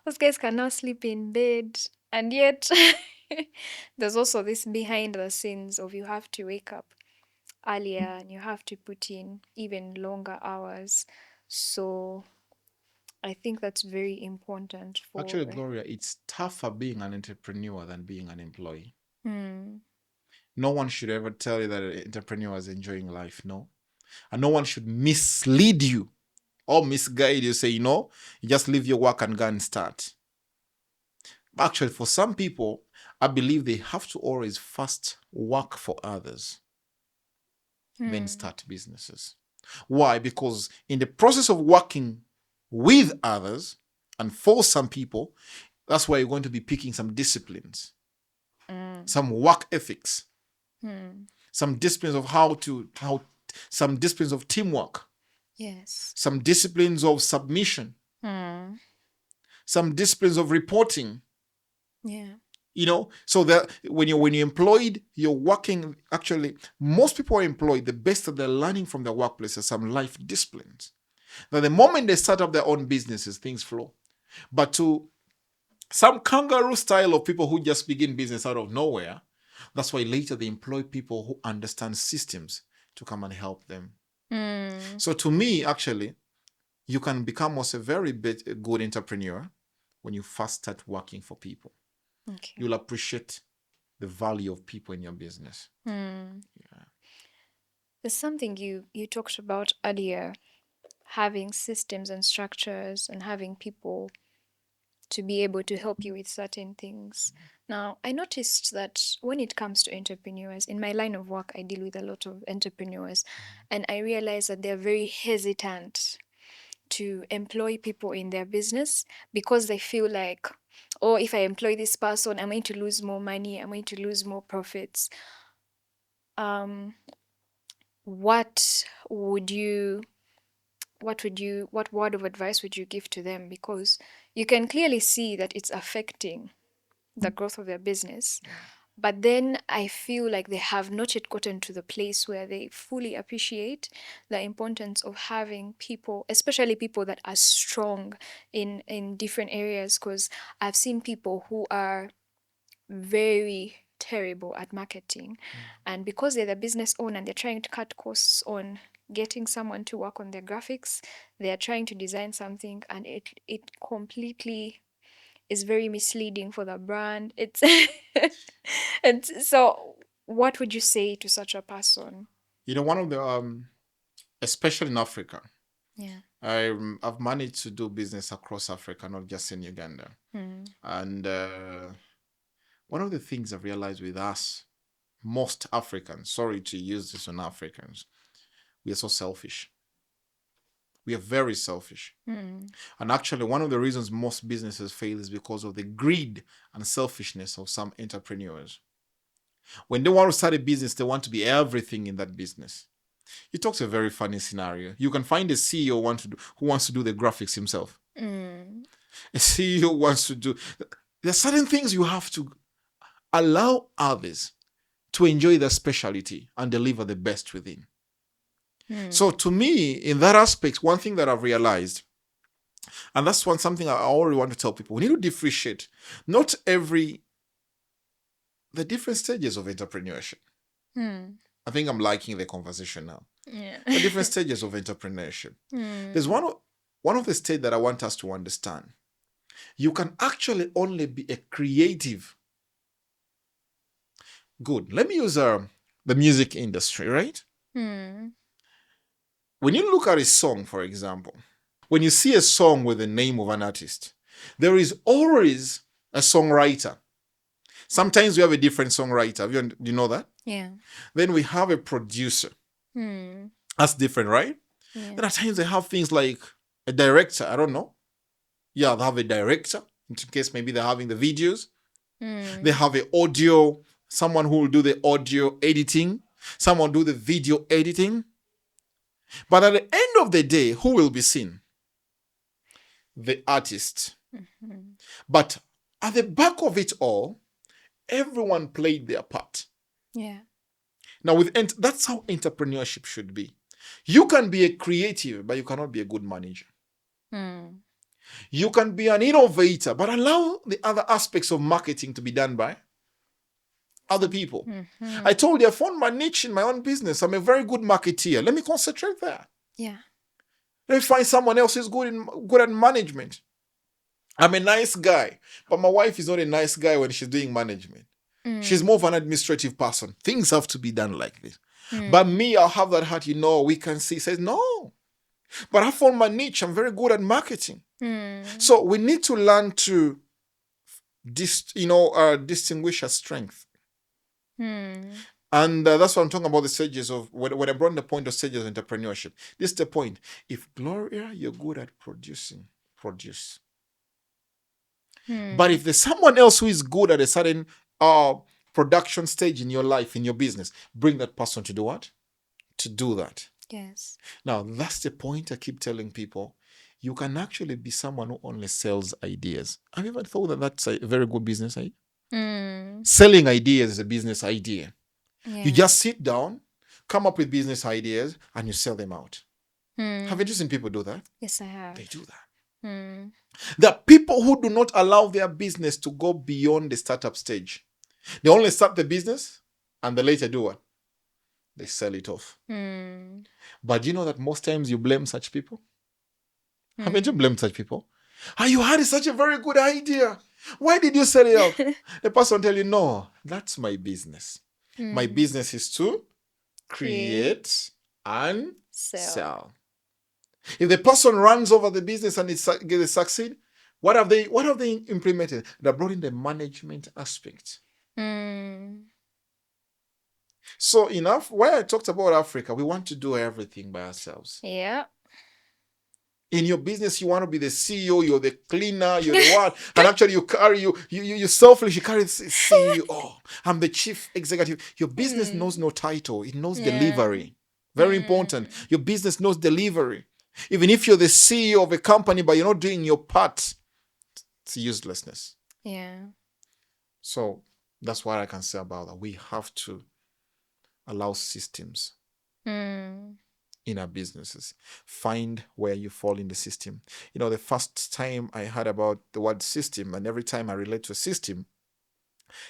those guys can now sleep in bed. And yet, there's also this behind the scenes of you have to wake up earlier and you have to put in even longer hours. So I think that's very important Actually, for. Gloria, it's tougher being an entrepreneur than being an employee. Hmm. No one should ever tell you that an entrepreneur is enjoying life. No. And no one should mislead you or misguide you. Say, you just leave your work and go and start. Actually, for some people, I believe they have to always first work for others, then start businesses. Why? Because in the process of working with others and for some people, that's where you're going to be picking some disciplines, some work ethics, some disciplines of some disciplines of teamwork, Yes. some disciplines of submission, some disciplines of reporting. Yeah. So that when you're employed, you're working. Actually, most people are employed. The best that they're learning from their workplace is some life disciplines. Now, the moment they start up their own businesses, things flow. But to some kangaroo style of people who just begin business out of nowhere, that's why later they employ people who understand systems to come and help them. So to me, actually, you can become also a very good entrepreneur when you first start working for people. Okay. You'll appreciate the value of people in your business. There's something you talked about earlier, having systems and structures and having people to be able to help you with certain things. Now, I noticed that when it comes to entrepreneurs, in my line of work, I deal with a lot of entrepreneurs, and I realize that they're very hesitant to employ people in their business because they feel like, oh, if I employ this person, I'm going to lose more money, I'm going to lose more profits. Um, what would you what word of advice would you give to them? Because you can clearly see that it's affecting the growth of their business. But then I feel like they have not yet gotten to the place where they fully appreciate the importance of having people, especially people that are strong in different areas. Because I've seen people who are very terrible at marketing, and because they're the business owner and they're trying to cut costs on getting someone to work on their graphics, they are trying to design something, and it completely is very misleading for the brand. It's and so what would you say to such a person? One of the especially in Africa, Yeah. I've managed to do business across Africa, not just in Uganda. And one of the things I've realized with us, most Africans, sorry to use this on Africans, we are so selfish. We are very selfish. And actually, one of the reasons most businesses fail is because of the greed and selfishness of some entrepreneurs. When they want to start a business, they want to be everything in that business. It talks a very funny scenario. You can find a CEO who wants to do the graphics himself. A CEO wants to do. There are certain things you have to allow others to enjoy their specialty and deliver the best within. So to me, in that aspect, one thing that I've realized, and that's something I already want to tell people, we need to differentiate the different stages of entrepreneurship. I think I'm liking the conversation now. Yeah. The different stages of entrepreneurship. There's one of the stages that I want us to understand. You can actually only be a creative. Good. Let me use the music industry, right? When you look at a song, for example, when you see a song with the name of an artist, there is always a songwriter. Sometimes we have a different songwriter. Do you know that? Yeah. Then we have a producer. That's different, right? Yeah. Then at times they have things like a director. I don't know. Yeah, they have a director, in case maybe they're having the videos. They have an audio, someone who will do the audio editing, someone do the video editing. But at the end of the day, who will be seen? The artist. But at the back of it all, everyone played their part. Yeah. Now, that's how entrepreneurship should be. You can be a creative, but you cannot be a good manager. You can be an innovator, but allow the other aspects of marketing to be done by other people. I told you I found my niche in my own business. I'm a very good marketeer. Let me concentrate there. Yeah. Let me find someone else who's good at management. I'm a nice guy, but my wife is not a nice guy when she's doing management. She's more of an administrative person. Things have to be done like this. But me, I'll have that heart, we can see. Says, no. But I found my niche. I'm very good at marketing. So we need to learn to distinguish our strength. And that's what I'm talking about, the stages of, when I brought in the point of stages of entrepreneurship. This is the point. If Gloria, you're good at producing, produce. But if there's someone else who is good at a certain production stage in your life, in your business, bring that person to do what? To do that. Yes. Now, that's the point I keep telling people. You can actually be someone who only sells ideas. Have you ever thought that that's a very good business idea? Selling ideas is a business idea. Yeah. You just sit down, come up with business ideas, and you sell them out. Have you seen people do that? Yes, I have. They do that. There are people who do not allow their business to go beyond the startup stage. They only start the business and they later do what? They sell it off. But you know that most times you blame such people? Haven't you blamed such people? You had such a very good idea. Why did you sell it off? The person tell you, no, that's my business. My business is to create and sell. If the person runs over the business and they succeed, What have they implemented? They brought in the management aspect. So enough. When I talked about Africa, we want to do everything by ourselves. Yeah. In your business, you want to be the CEO, you're the cleaner, you're the one, and actually you selfish, you carry the CEO. I'm the chief executive. Your business knows no title, it knows delivery. Very important. Your business knows delivery. Even if you're the CEO of a company, but you're not doing your part, it's uselessness. Yeah. So that's what I can say about that. We have to allow systems in our businesses. Find where you fall in the system. The first time I heard about the word system, and every time I relate to a system,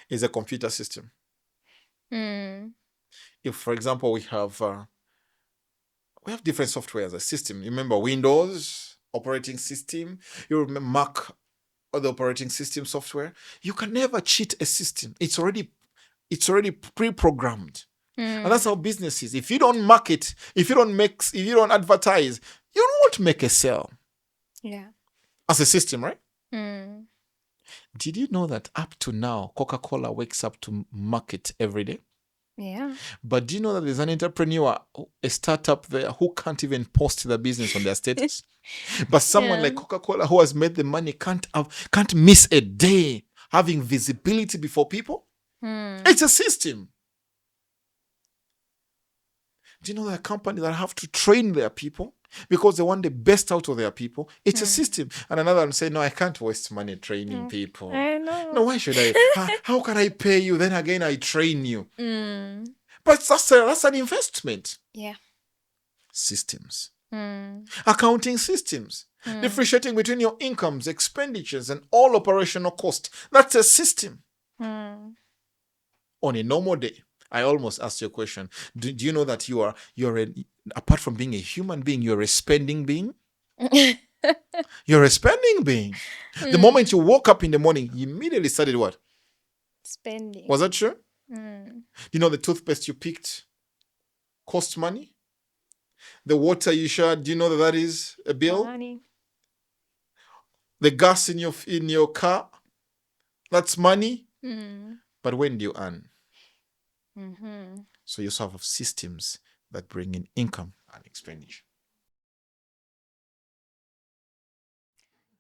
is a computer system. If, for example, we have different software as a system. You remember Windows operating system. You remember Mac or the operating system software. You can never cheat a system. It's already pre-programmed. And that's how business is. If you don't market, if you don't advertise, you won't make a sale. Yeah. As a system, right? Did you know that up to now, Coca-Cola wakes up to market every day? Yeah. But do you know that there's an entrepreneur, a startup there, who can't even post their business on their status? But someone like Coca-Cola who has made the money can't miss a day having visibility before people? It's a system. Do you know that company that have to train their people because they want the best out of their people? It's a system. And another one say, no, I can't waste money training people. I know. No, why should I? How can I pay you? Then again, I train you. But that's an investment. Yeah. Systems. Accounting systems. Differentiating between your incomes, expenditures, and all operational costs. That's a system. On a normal day, I almost asked you a question. Do you know that you're apart from being a human being, you're a spending being? You're a spending being. The moment you woke up in the morning, you immediately started what? Spending. Was that true? You know the toothpaste you picked cost money? The water you shared, do you know that is a bill? Money. The gas in your car, that's money. But when do you earn? So you sort of systems that bring in income and expenditure.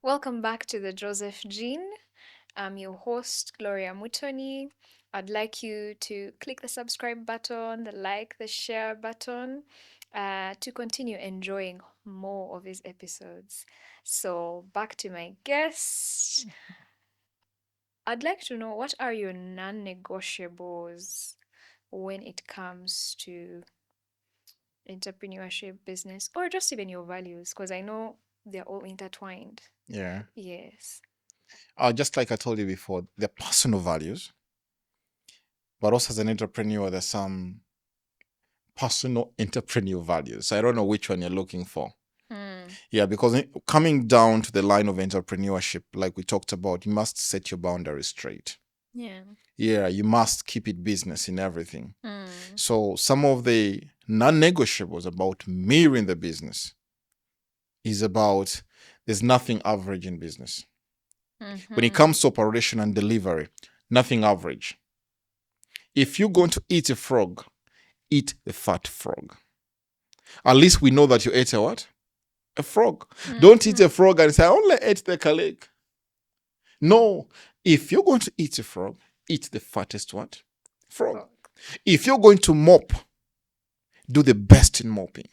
Welcome back to the Joseph Gene. I'm your host, Gloria Mutoni. I'd like you to click the subscribe button, the like, the share button to continue enjoying more of these episodes. So, back to my guest. I'd like to know, what are your non-negotiables when it comes to entrepreneurship, business, or just even your values? Because I know they're all intertwined. Yeah. Yes. Just like I told you before, they're personal values. But also as an entrepreneur, there's some personal entrepreneurial values. I don't know which one you're looking for. Yeah, because coming down to the line of entrepreneurship, like we talked about, you must set your boundaries straight. Yeah. Yeah, you must keep it business in everything. So some of the non-negotiables about mirroring the business is about there's nothing average in business. When it comes to operation and delivery, nothing average. If you're going to eat a frog, eat the fat frog. At least we know that you ate a what? A frog. Don't eat a frog and say, I only ate the leg. No. If you're going to eat a frog, eat the fattest what? Frog. If you're going to mop, do the best in mopping.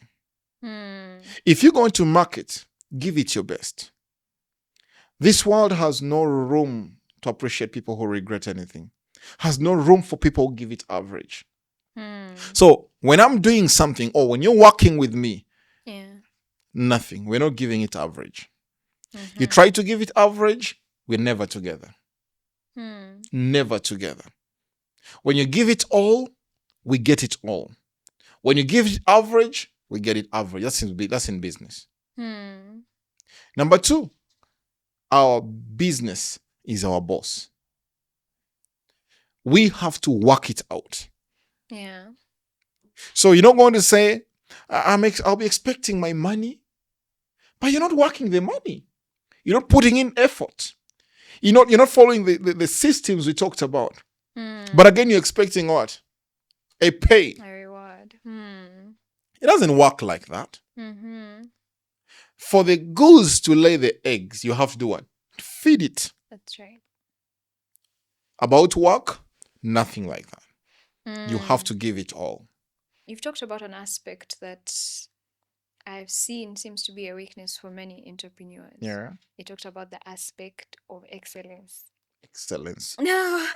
If you're going to market, give it your best. This world has no room to appreciate people who regret anything. Has no room for people who give it average. So when I'm doing something, or when you're working with me, nothing. We're not giving it average. You try to give it average, we're never together. Never together. When you give it all, we get it all. When you give it average, we get it average. That's in business. Number two, our business is our boss. We have to work it out. Yeah. So you're not going to say, I'll be expecting my money, but you're not working the money. You're not putting in effort. You're not following the systems we talked about. But again, you're expecting what? A pay. A reward. It doesn't work like that. Mm-hmm. For the goose to lay the eggs, you have to do what? Feed it. That's right. About work, nothing like that. You have to give it all. You've talked about an aspect that I've seen seems to be a weakness for many entrepreneurs. Yeah. You talked about the aspect of excellence. Excellence. No,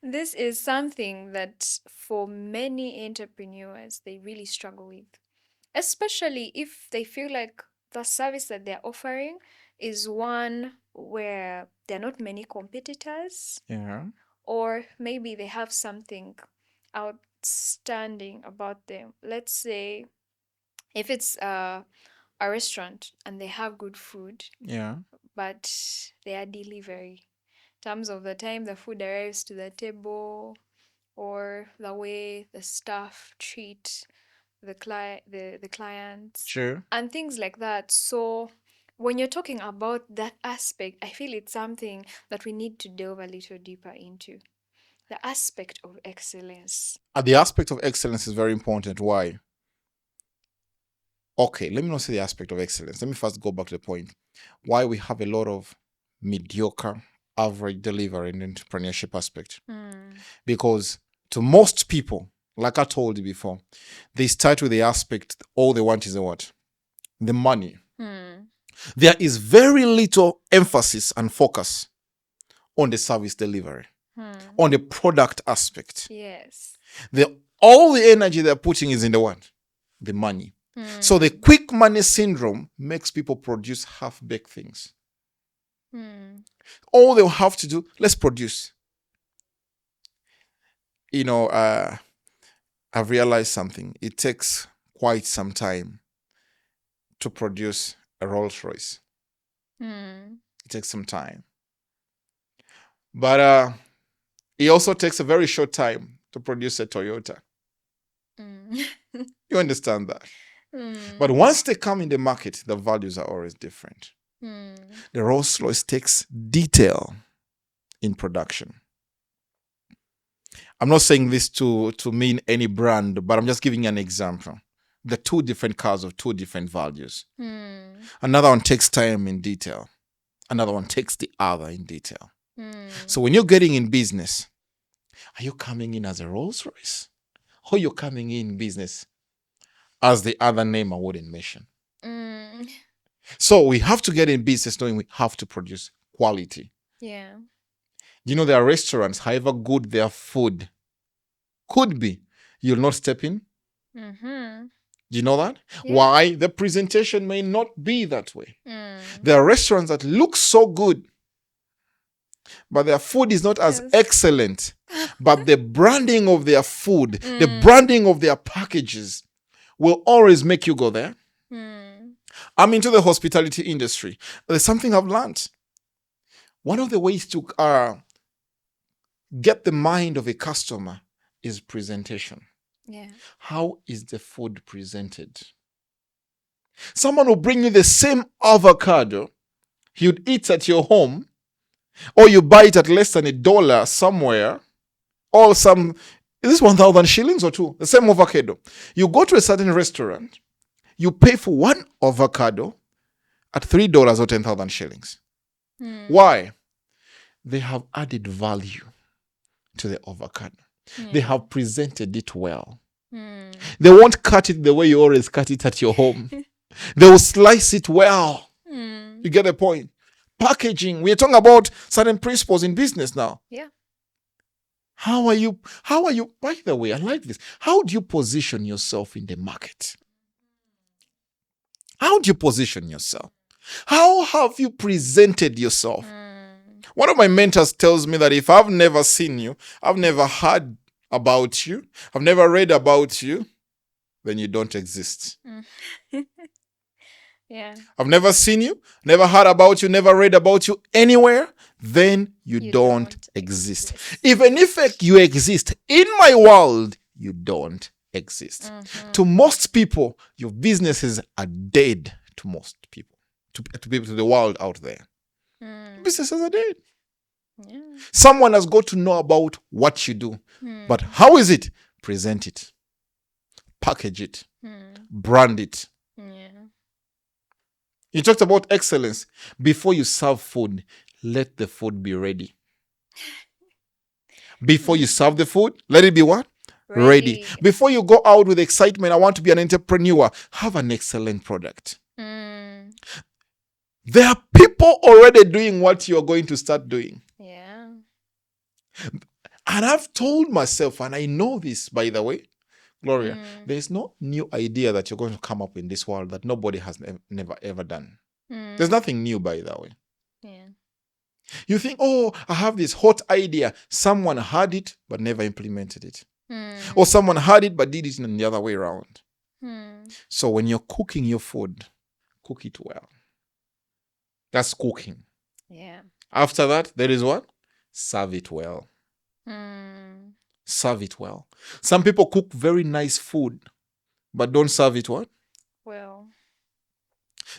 this is something that for many entrepreneurs they really struggle with, especially if they feel like the service that they're offering is one where there are not many competitors, Yeah. or maybe they have something outstanding about them. Let's say if it's a restaurant and they have good food, Yeah. but their delivery, in terms of the time the food arrives to the table, or the way the staff treat the clients, Sure. and things like that. So when you're talking about that aspect, I feel it's something that we need to delve a little deeper into. The aspect of excellence. The aspect of excellence is very important. Why? Okay, let me not say the aspect of excellence. Let me first go back to the point. Why we have a lot of mediocre, average delivery in the entrepreneurship aspect. Because to most people, like I told you before, they start with the aspect, all they want is the what? The money. There is very little emphasis and focus on the service delivery, on the product aspect. Yes. All the energy they're putting is in the what? The money. So the quick money syndrome makes people produce half-baked things. All they'll have to do, let's produce. I've realized something. It takes quite some time to produce a Rolls Royce. It takes some time. But it also takes a very short time to produce a Toyota. You understand that? But once they come in the market, the values are always different. The Rolls Royce takes detail in production. I'm not saying this to mean any brand, but I'm just giving you an example. The two different cars of two different values. Another one takes time in detail. Another one takes the other in detail. So when you're getting in business, are you coming in as a Rolls Royce? Or you're coming in business as the other name I wouldn't mention? So we have to get in business knowing we have to produce quality. Yeah. There are restaurants, however good their food could be, you'll not step in. Do you know that? Yeah. Why? The presentation may not be that way. There are restaurants that look so good, but their food is not as excellent. But the branding of their food, the branding of their packages will always make you go there. I'm into the hospitality industry. There's something I've learned. One of the ways to get the mind of a customer is presentation. Yeah. How is the food presented? Someone will bring you the same avocado you'd eat at your home, or you buy it at less than $1 somewhere, or is this 1,000 shillings or two? The same avocado. You go to a certain restaurant, you pay for one avocado at $3 or 10,000 shillings. Why? They have added value to the avocado. They have presented it well. They won't cut it the way you always cut it at your home. They will slice it well. You get the point? Packaging. We're talking about certain principles in business now. Yeah. How are you? By the way, I like this. How do you position yourself in the market? How do you position yourself? How have you presented yourself? One of my mentors tells me that if I've never seen you, I've never heard about you, I've never read about you, then you don't exist. Yeah. I've never seen you, never heard about you, never read about you anywhere, then you don't exist. Even if you exist in my world, you don't exist. To most people, your businesses are dead to most people. to people, to the world out there. Mm. Businesses are dead. Yeah. Someone has got to know about what you do. But how is it? Present it, package it, brand it. Yeah. You talked about excellence. Before you serve food, let the food be ready. Before you serve the food, let it be what? Ready. Before you go out with excitement, I want to be an entrepreneur, have an excellent product. There are people already doing what you're going to start doing. Yeah. And I've told myself, and I know this, by the way, Gloria, there's no new idea that you're going to come up in this world that nobody has never ever done. There's nothing new, by the way. Yeah. You think, oh, I have this hot idea. Someone had it, but never implemented it. Or someone had it, but did it in the other way around. So when you're cooking your food, cook it well. That's cooking. Yeah. After that, there is what? Serve it well. Serve it well. Some people cook very nice food, but don't serve it what? Well.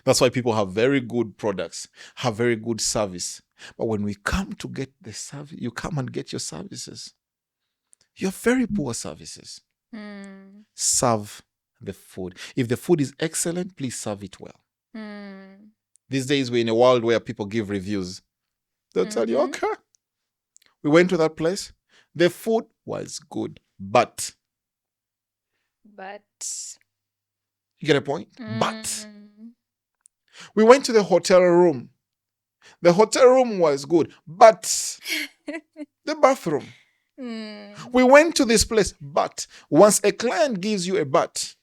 That's why people have very good products, have very good service. But when we come to get the service, you come and get your services. You have very poor services. Serve the food. If the food is excellent, please serve it well. These days, we're in a world where people give reviews. They'll tell you, okay, we went to that place. The food was good, but. You get a point? But. We went to the hotel room. The hotel room was good, but the bathroom. We went to this place, but once a client gives you a but,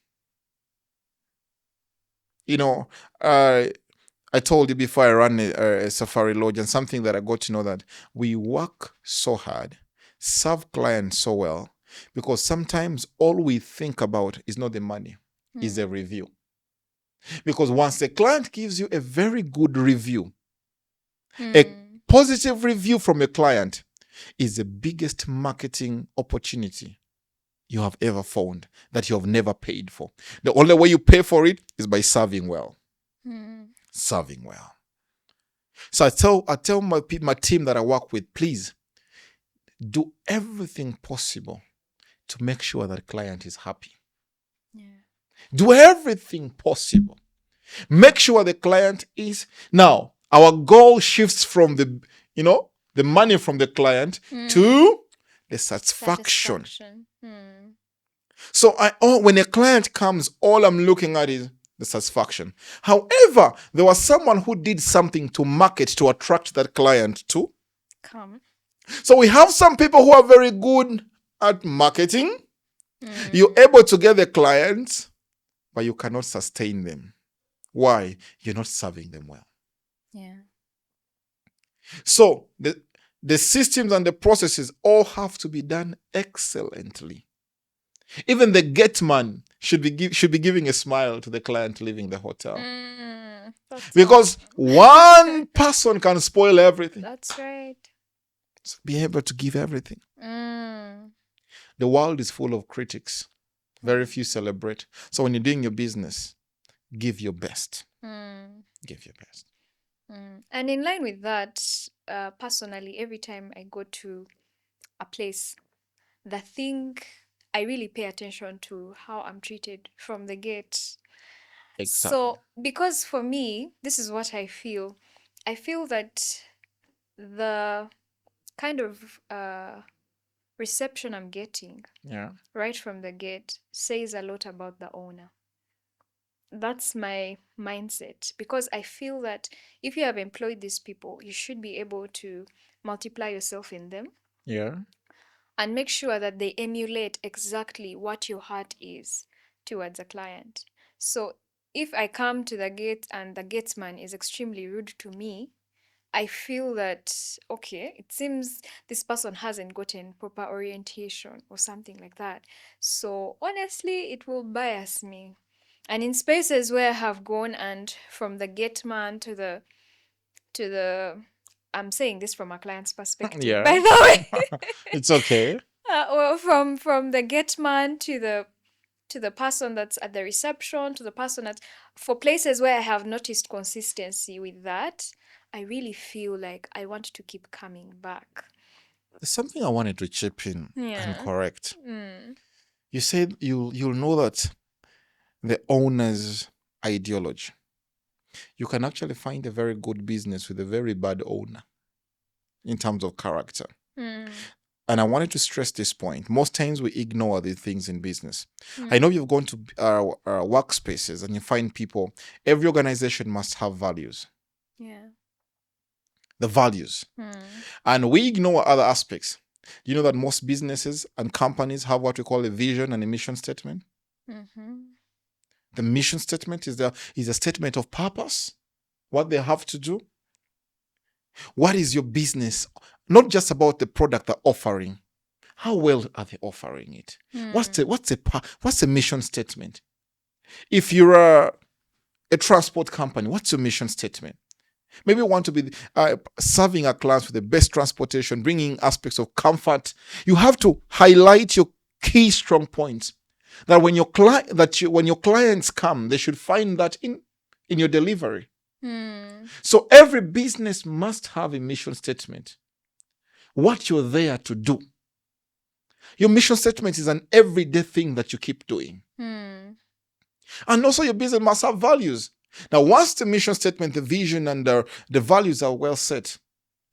I told you before I ran a safari lodge, and something that I got to know that we work so hard, serve clients so well, because sometimes all we think about is not the money, is a review. Because once the client gives you a very good review, a positive review from a client is the biggest marketing opportunity you have ever found that you have never paid for. The only way you pay for it is by serving well. Serving well. So I tell my team that I work with, please do everything possible to make sure that the client is happy. Yeah. Do everything possible. Make sure the client is. Now, our goal shifts from the money from the client to the satisfaction. So when a client comes, all I'm looking at is the satisfaction. However, there was someone who did something to market to attract that client to come. So we have some people who are very good at marketing. You're able to get the clients, but you cannot sustain them. Why? You're not serving them well. Yeah. So the systems and the processes all have to be done excellently. Even the gate man should be giving a smile to the client leaving the hotel. Because one person can spoil everything. That's right. So be able to give everything. The world is full of critics. Very few celebrate. So when you're doing your business, give your best. Give your best. And in line with that, personally, every time I go to a place, the thing I really pay attention to how I'm treated from the gate. Exactly. So, because for me, this is what I feel. I feel that the kind of reception I'm getting right from the gate says a lot about the owner. That's my mindset, because I feel that if you have employed these people, you should be able to multiply yourself in them. Yeah. And make sure that they emulate exactly what your heart is towards a client. So if I come to the gate and the gatesman is extremely rude to me, I feel that, okay, it seems this person hasn't gotten proper orientation or something like that. So honestly, it will bias me. And in spaces where I have gone, and from the gateman to the I'm saying this from a client's perspective, by the way. It's okay. Well, from the gateman to to the person that's at the reception, to the person at for places where I have noticed consistency with that, I really feel like I want to keep coming back. There's something I wanted to chip in and Yeah. correct. Mm. You said you'll know that the owner's ideology. You can actually find a very good business with a very bad owner in terms of character. Mm. And I wanted to stress this point. Most times we ignore these things in business. Mm. I know you've gone to workspaces and you find people, every organization must have values. Yeah. The values. Mm. And we ignore other aspects. Do you know that most businesses and companies have what we call a vision and a mission statement? Mm-hmm. The mission statement is a statement of purpose, what they have to do. What is your business? Not just about the product they're offering. How well are they offering it? Mm. What's the mission statement? If you're a transport company, what's your mission statement? Maybe you want to be serving our clients with the best transportation, bringing aspects of comfort. You have to highlight your key strong points. That when your clients come, they should find that in your delivery. Mm. So every business must have a mission statement. What you're there to do. Your mission statement is an everyday thing that you keep doing. Mm. And also your business must have values. Now, once the mission statement, the vision, and the values are well set,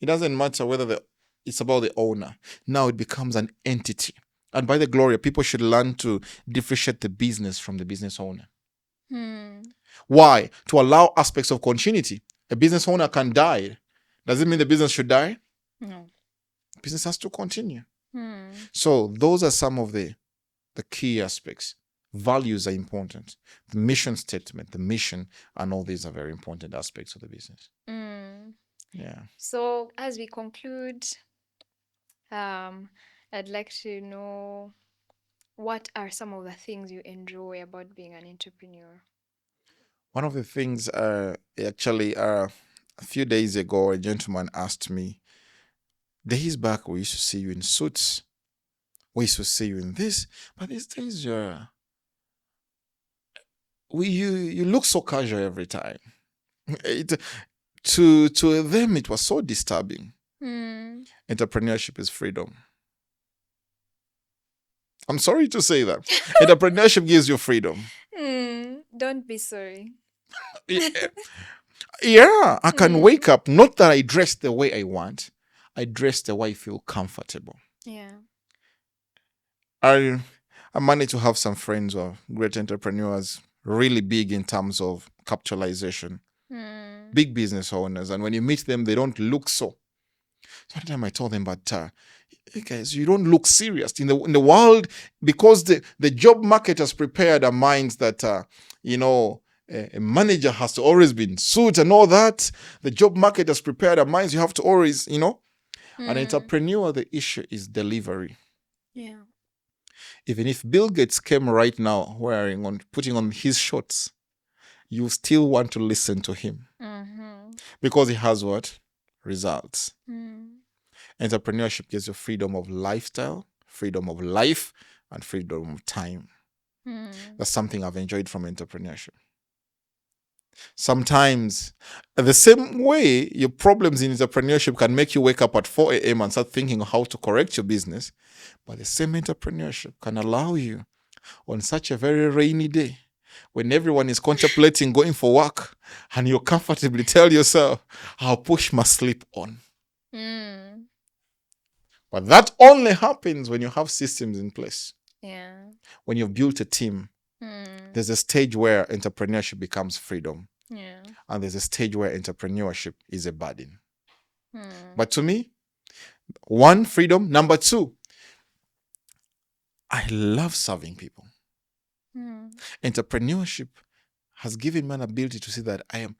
it doesn't matter whether it's about the owner. Now it becomes an entity. And by the glory, people should learn to differentiate the business from the business owner. Mm. Why? To allow aspects of continuity. A business owner can die. Does it mean the business should die? No. Business has to continue. Mm. So those are some of the key aspects. Values are important. The mission statement, the mission, and all these are very important aspects of the business. Mm. Yeah. So as we conclude, I'd like to know what are some of the things you enjoy about being an entrepreneur? One of the things, actually, a few days ago, a gentleman asked me, days back, we used to see you in suits. We used to see you in this, but these days, you look so casual every time. To them, it was so disturbing. Mm. Entrepreneurship is freedom. I'm sorry to say that. Entrepreneurship gives you freedom. Don't be sorry. Yeah, I can wake up, not that I dress the way I want, I dress the way I feel comfortable. Yeah. I managed to have some friends who are great entrepreneurs, really big in terms of capitalization, big business owners. And when you meet them, they don't look so. Sometimes I told them, but hey guys, you don't look serious in the world, because the job market has prepared our minds that a manager has to always be in suit and all that. The job market has prepared our minds. You have to always, an entrepreneur, the issue is delivery. Yeah. Even if Bill Gates came right now putting on his shorts, you still want to listen to him. Because he has what? Results. Entrepreneurship gives you freedom of lifestyle, freedom of life, and freedom of time. That's something I've enjoyed from entrepreneurship. Sometimes, the same way your problems in entrepreneurship can make you wake up at 4 a.m. and start thinking of how to correct your business, but the same entrepreneurship can allow you on such a very rainy day, when everyone is contemplating going for work, and you comfortably tell yourself, I'll push my sleep on. But that only happens when you have systems in place. Yeah. When you've built a team, there's a stage where entrepreneurship becomes freedom. Yeah. And there's a stage where entrepreneurship is a burden. But to me, one, freedom. Number two, I love serving people. Entrepreneurship has given me an ability to see that I'm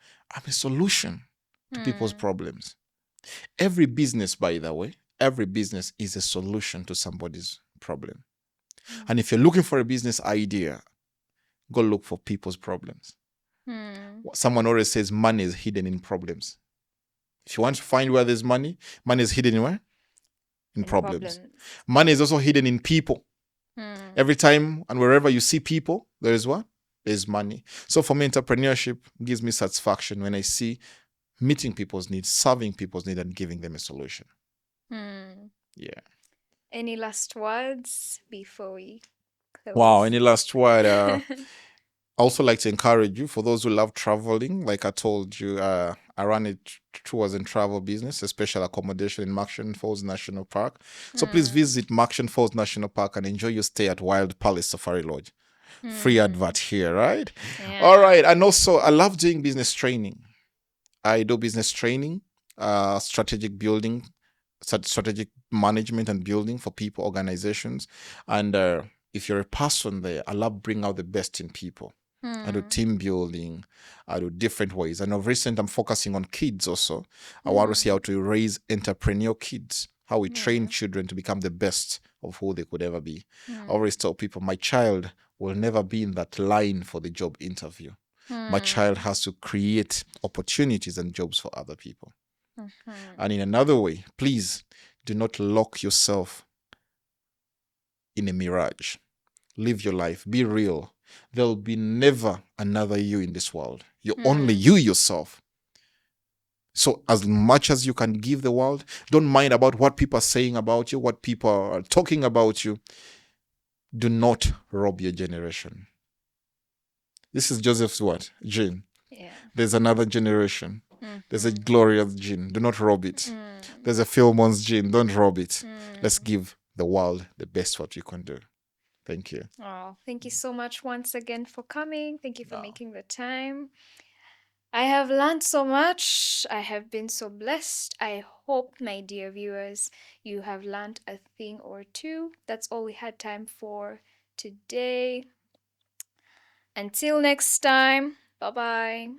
a solution to people's problems. Every business, by the way, every business is a solution to somebody's problem. And if you're looking for a business idea, go look for people's problems. Someone always says money is hidden in problems. If you want to find where there's money, money is hidden in where? In problems. Money is also hidden in people. Every time and wherever you see people, there is what? There's money. So for me, entrepreneurship gives me satisfaction when I see meeting people's needs, serving people's needs, and giving them a solution. Hmm. Yeah. Any last words before we Wow. close? Any last word? I also like to encourage you for those who love traveling. Like I told you, I run a tours and travel business, a special accommodation in Markshan Falls National Park. So please Hmm. visit Markshan Falls National Park and enjoy your stay at Wild Palace Safari Lodge. Free Hmm. advert here, right? All Yeah. right. And also, I love doing business training. I do business training, strategic building, strategic management and building for people, organizations. And if you're a person there, I love bring out the best in people. I do Hmm. team building. I do different ways. And of recent, I'm focusing on kids also. I want to see Hmm. how to raise entrepreneurial kids, how we train Yeah. children to become the best of who they could ever be. I Hmm. always tell people, my child will never be in that line for the job interview. My child Hmm. has to create opportunities and jobs for other people. Mhm. And in another way, please do not lock yourself in a mirage. Live your life. Be real. There'll be never another you in this world. You're only Hmm. you yourself. So as much as you can give the world, don't mind about what people are saying about you, what people are talking about you. Do not rob your generation. This is Joseph's what? Gene. Yeah. There's another generation. There's a Mhm. glorious gene. Do not rob it. Mm. There's a Philmon's gene. Don't rob it. Let's Mm. give the world the best what we can do. Thank you. Oh, thank you so much once again for coming. Thank you for No. making the time. I have learned so much. I have been so blessed. I hope, my dear viewers, you have learned a thing or two. That's all we had time for today. Until next time, bye bye.